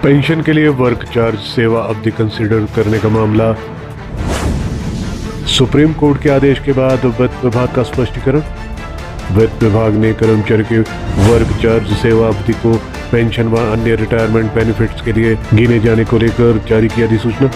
Pension के लिए work charge सेवा अवधि कंसीडर करने का मामला। सुप्रीम कोर्ट के आदेश के बाद वित्त विभाग का स्पष्टीकरण। वित्त विभाग ने कर्मचारी के वर्क चार्ज सेवा अवधि को पेंशन व अन्य रिटायरमेंट बेनिफिट्स के लिए गिने जाने को लेकर जारी की अधिसूचना।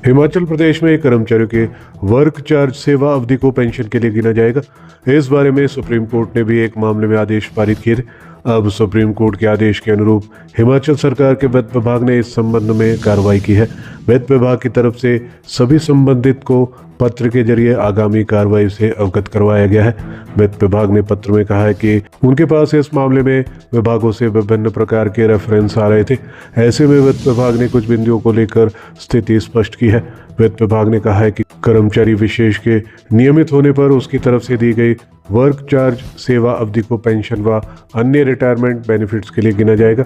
हिमाचल प्रदेश में कर्मचारियों के वर्क चार्ज सेवा अवधि को पेंशन के लिए गिना जाएगा। इस बारे में सुप्रीम कोर्ट ने भी एक मामले में आदेश पारित किए थे। अब सुप्रीम कोर्ट के आदेश के अनुरूप हिमाचल सरकार के वित्त विभाग ने इस संबंध में कार्रवाई की है। वित्त विभाग की तरफ से सभी संबंधित को पत्र के जरिए आगामी कार्रवाई से अवगत करवाया गया है। वित्त विभाग ने पत्र में कहा है कि उनके पास इस मामले में विभागों से विभिन्न प्रकार के रेफरेंस आ रहे थे। ऐसे में वित्त विभाग ने कुछ बिंदुओं को लेकर स्थिति स्पष्ट की है। वित्त विभाग ने कहा है कि कर्मचारी विशेष के नियमित होने पर उसकी तरफ से दी गई वर्क चार्ज सेवा अवधि को पेंशन व अन्य रिटायरमेंट बेनिफिट्स के लिए गिना जाएगा।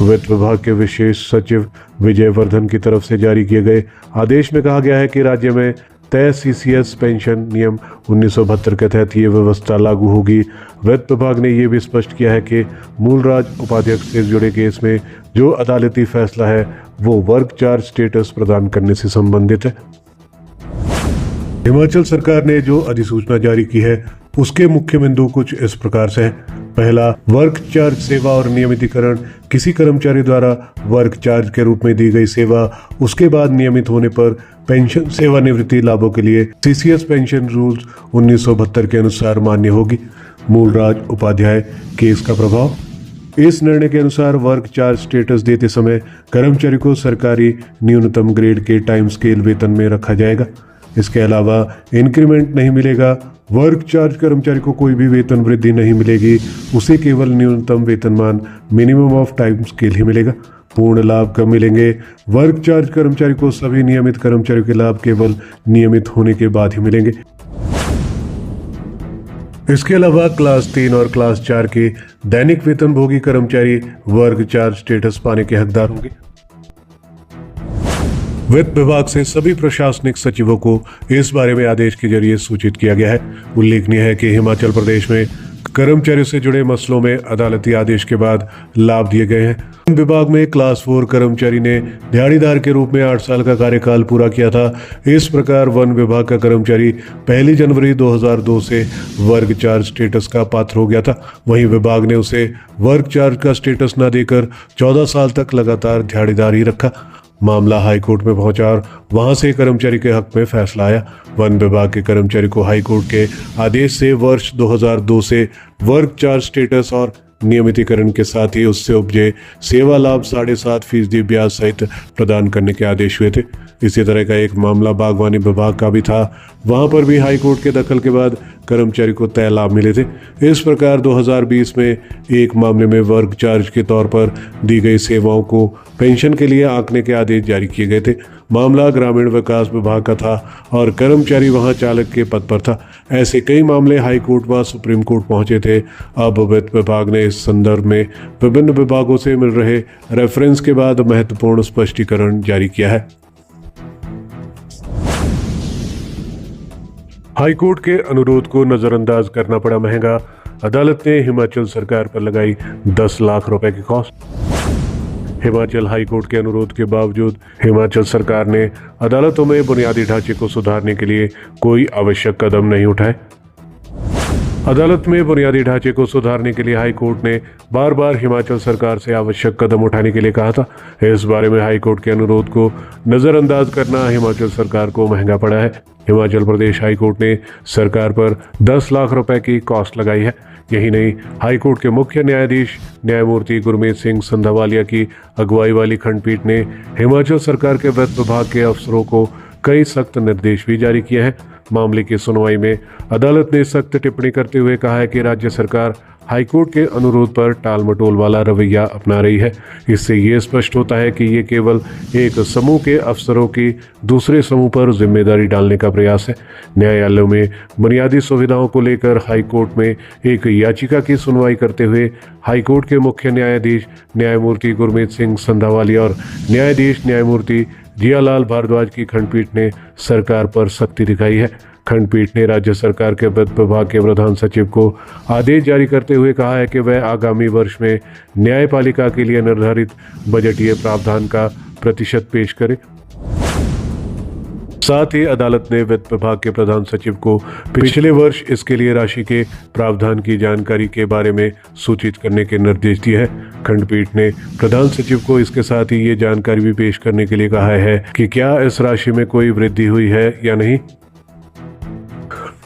वित्त विभाग के विशेष सचिव विजय वर्धन की तरफ से जारी किए गए आदेश में कहा गया है कि राज्य में तय सीसीएस पेंशन नियम 1972 के तहत ये व्यवस्था लागू होगी। वित्त विभाग ने यह भी स्पष्ट किया है कि मूलराज उपाध्यक्ष से जुड़े केस में जो अदालती फैसला है वो वर्क चार्ज स्टेटस प्रदान करने से संबंधित है। हिमाचल सरकार ने जो अधिसूचना जारी की है उसके मुख्य बिंदु कुछ इस प्रकार से हैं। पहला, वर्क चार्ज सेवा और नियमितीकरण। किसी कर्मचारी द्वारा वर्क चार्ज के रूप में दी गई सेवा उसके बाद नियमित होने पर पेंशन सेवानिवृत्ति लाभों के लिए सीसीएस पेंशन रूल्स 1972 के अनुसार मान्य होगी। मूलराज उपाध्याय केस का प्रभाव। इस निर्णय के अनुसार वर्क चार्ज स्टेटस देते समय कर्मचारी को सरकारी न्यूनतम ग्रेड के टाइम स्केल वेतन में रखा जाएगा। इसके अलावा इंक्रीमेंट नहीं मिलेगा। वर्क चार्ज कर्मचारी को कोई भी वेतन वृद्धि नहीं मिलेगी, उसे केवल न्यूनतम वेतनमान मिनिमम ऑफ टाइम स्केल ही मिलेगा। पूर्ण लाभ कब मिलेंगे? वर्क चार्ज कर्मचारी को सभी नियमित कर्मचारियों के लाभ केवल नियमित होने के बाद ही मिलेंगे। इसके अलावा क्लास 3 और क्लास 4 के दैनिक वेतन भोगी कर्मचारी वर्क चार्ज स्टेटस पाने के हकदार होंगे। वित्त विभाग से सभी प्रशासनिक सचिवों को इस बारे में आदेश के जरिए सूचित किया गया है। उल्लेखनीय है कि हिमाचल प्रदेश में कर्मचारियों से जुड़े मसलों में अदालती आदेश के बाद लाभ दिए गए हैं। वन विभाग में क्लास 4 कर्मचारी ने दिहाड़ीदार के रूप में 8 साल का कार्यकाल पूरा किया था। इस प्रकार वन विभाग का कर्मचारी 1 जनवरी 2002 से वर्क चार्ज स्टेटस का पात्र हो गया था। वहीं विभाग ने उसे वर्क चार्ज का स्टेटस न देकर 14 साल तक लगातार दिहाड़ीदार ही रखा। मामला हाईकोर्ट में पहुंचा और वहां से कर्मचारी के हक में फैसला आया। वन विभाग के कर्मचारी को हाईकोर्ट के आदेश से वर्ष 2002 से वर्क चार्ज स्टेटस और नियमितीकरण के साथ ही उससे उपजे सेवा लाभ 7.5% ब्याज सहित प्रदान करने के आदेश हुए थे। इसी तरह का एक मामला बागवानी विभाग का भी था। वहां पर भी हाईकोर्ट के दखल के बाद कर्मचारी को तय लाभ मिले थे। इस प्रकार 2020 में एक मामले में वर्क चार्ज के तौर पर दी गई सेवाओं को पेंशन के लिए आंकने के आदेश जारी किए गए थे। मामला ग्रामीण विकास विभाग का था और कर्मचारी वहां चालक के पद पर था। ऐसे कई मामले हाईकोर्ट व सुप्रीम कोर्ट पहुंचे थे। अब वित्त विभाग ने इस संदर्भ में विभिन्न विभागों से मिल रहे रेफरेंस के बाद महत्वपूर्ण स्पष्टीकरण जारी किया है। हाईकोर्ट के अनुरोध को नजरअंदाज करना पड़ा महंगा। अदालत ने हिमाचल सरकार पर लगाई 10 लाख रुपए की कॉस्ट। हिमाचल हाईकोर्ट के अनुरोध के बावजूद हिमाचल सरकार ने अदालतों में बुनियादी ढांचे को सुधारने के लिए कोई आवश्यक कदम नहीं उठाए। अदालत में बुनियादी ढांचे को सुधारने के लिए हाईकोर्ट ने बार बार हिमाचल सरकार से आवश्यक कदम उठाने के लिए कहा था। इस बारे में हाईकोर्ट के अनुरोध को नजरअंदाज करना हिमाचल सरकार को महंगा पड़ा है। हिमाचल प्रदेश हाईकोर्ट ने सरकार पर 10 लाख रुपए की कॉस्ट लगाई है। यही नहीं, हाईकोर्ट के मुख्य न्यायाधीश न्यायमूर्ति गुरमीत सिंह संधावालिया की अगुवाई वाली खंडपीठ ने हिमाचल सरकार के वित्त विभाग के अफसरों को कई सख्त निर्देश भी जारी किए हैं। मामले की सुनवाई में अदालत ने सख्त टिप्पणी करते हुए कहा है कि राज्य सरकार हाईकोर्ट के अनुरोध पर टाल मटोल वाला रवैया अपना रही है। इससे ये स्पष्ट होता है कि ये केवल एक समूह के अफसरों की दूसरे समूह पर जिम्मेदारी डालने का प्रयास है। न्यायालयों में बुनियादी सुविधाओं को लेकर हाईकोर्ट में एक याचिका की सुनवाई करते हुए हाईकोर्ट के मुख्य न्यायाधीश न्यायमूर्ति गुरमीत सिंह संधावालिया और न्यायाधीश न्यायमूर्ति जियालाल भारद्वाज की खंडपीठ ने सरकार पर सख्ती दिखाई है। खंडपीठ ने राज्य सरकार के वित्त विभाग के प्रधान सचिव को आदेश जारी करते हुए कहा है कि वह आगामी वर्ष में न्यायपालिका के लिए निर्धारित बजटीय प्रावधान का प्रतिशत पेश करे। साथ ही अदालत ने वित्त विभाग के प्रधान सचिव को पिछले वर्ष इसके लिए राशि के प्रावधान की जानकारी के बारे में सूचित करने के निर्देश दिए हैं। खंडपीठ ने प्रधान सचिव को इसके साथ ही ये जानकारी भी पेश करने के लिए कहा है कि क्या इस राशि में कोई वृद्धि हुई है या नहीं।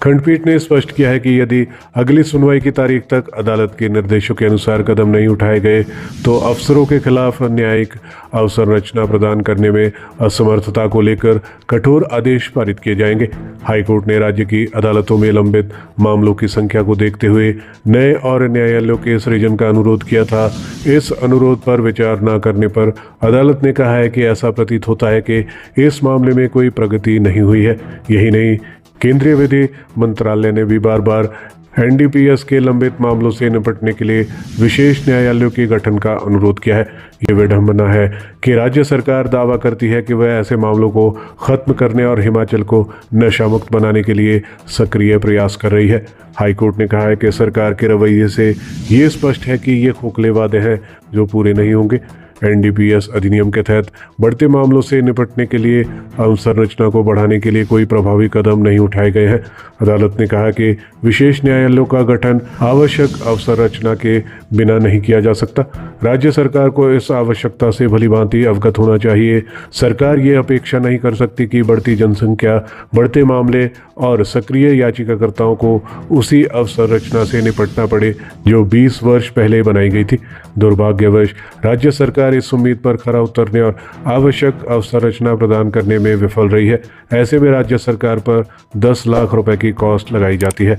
खंडपीठ ने स्पष्ट किया है कि यदि अगली सुनवाई की तारीख तक अदालत के निर्देशों के अनुसार कदम नहीं उठाए गए तो अफसरों के खिलाफ न्यायिक अवसंरचना प्रदान करने में असमर्थता को लेकर कठोर आदेश पारित किए जाएंगे। हाईकोर्ट ने राज्य की अदालतों में लंबित मामलों की संख्या को देखते हुए नए और न्यायालयों के सृजन का अनुरोध किया था। इस अनुरोध पर विचार न करने पर अदालत ने कहा है कि ऐसा प्रतीत होता है कि इस मामले में कोई प्रगति नहीं हुई है। यही नहीं, केंद्रीय विधि मंत्रालय ने भी बार बार एनडीपीएस के लंबित मामलों से निपटने के लिए विशेष न्यायालयों के गठन का अनुरोध किया है। ये विडंबना है कि राज्य सरकार दावा करती है कि वह ऐसे मामलों को खत्म करने और हिमाचल को नशा मुक्त बनाने के लिए सक्रिय प्रयास कर रही है। हाईकोर्ट ने कहा है कि सरकार के रवैये से ये स्पष्ट है कि ये खोखले वादे हैं जो पूरे नहीं होंगे। एनडीपीएस अधिनियम के तहत बढ़ते मामलों से निपटने के लिए अवसंरचना को बढ़ाने के लिए कोई प्रभावी कदम नहीं उठाए गए हैं। अदालत ने कहा कि विशेष न्यायालयों का गठन आवश्यक अवसंरचना के बिना नहीं किया जा सकता। राज्य सरकार को इस आवश्यकता से भलीभांति अवगत होना चाहिए। सरकार ये अपेक्षा नहीं कर सकती कि बढ़ती जनसंख्या, बढ़ते मामले और सक्रिय याचिकाकर्ताओं को उसी अवसंरचना से निपटना पड़े जो 20 वर्ष पहले बनाई गई थी। दुर्भाग्यवश राज्य सरकार इस उम्मीद पर खरा उतरने और आवश्यक अवसंरचना प्रदान करने में विफल रही है। ऐसे में राज्य सरकार पर 10 लाख रुपए की कॉस्ट लगाई जाती है।